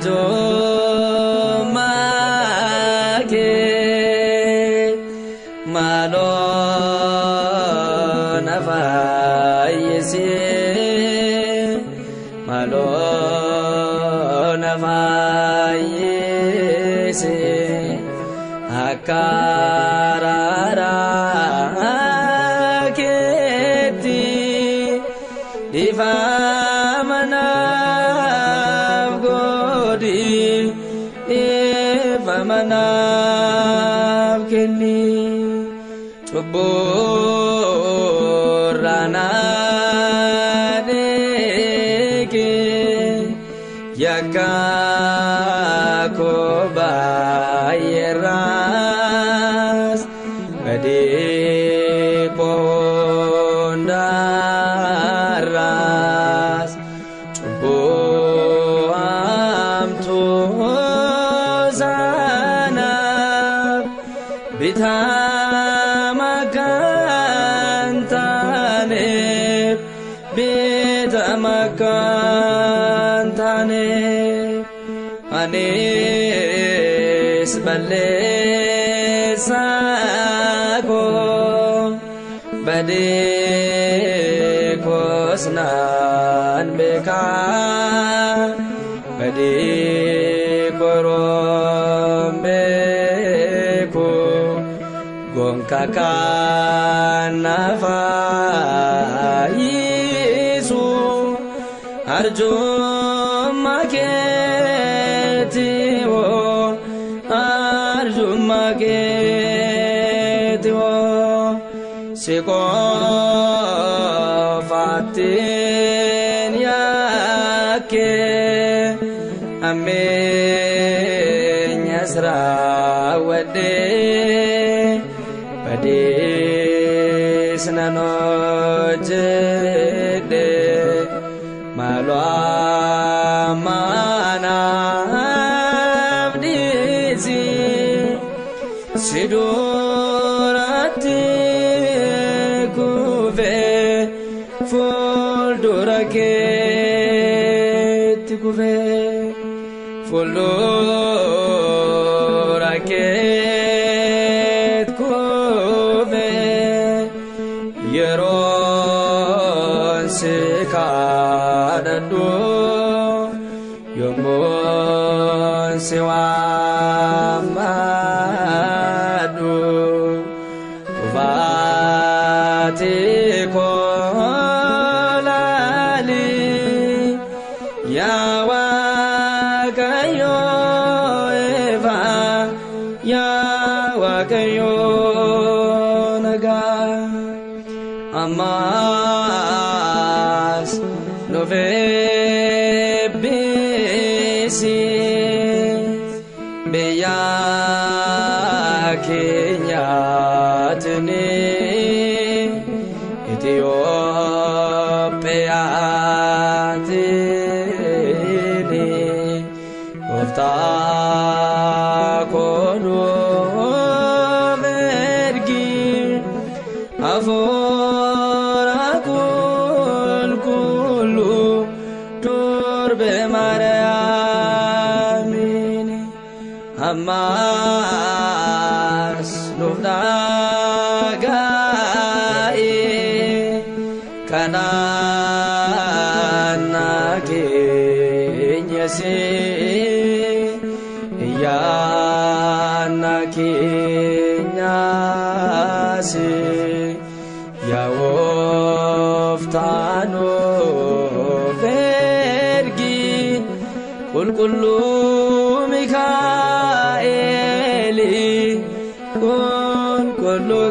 Akarjo make malon afayese akarara keti divamana godi divamana keni chuburana deke yakakobayeras gade pondaras amtu sana bitamakantane anis balesako badekosnan beka badekorombeku gongkakanafa Yesu arjo maketiwo siko fatin yake amenya srawade pade snanojede malwa mana abdizi sidurati kuve fuldoraket kuve fuldoraket kuve yeron sikadado yomon siwamadu kuvati kolali yawakayo eva yawakayo naga amas novebisi beya kenyatne Ethiopia tini kofta kono mergi afora kulu turbe mariamini amas nufdagai kanana kenyase yana kenyase yawoftano vergi kullu mikaeli kullu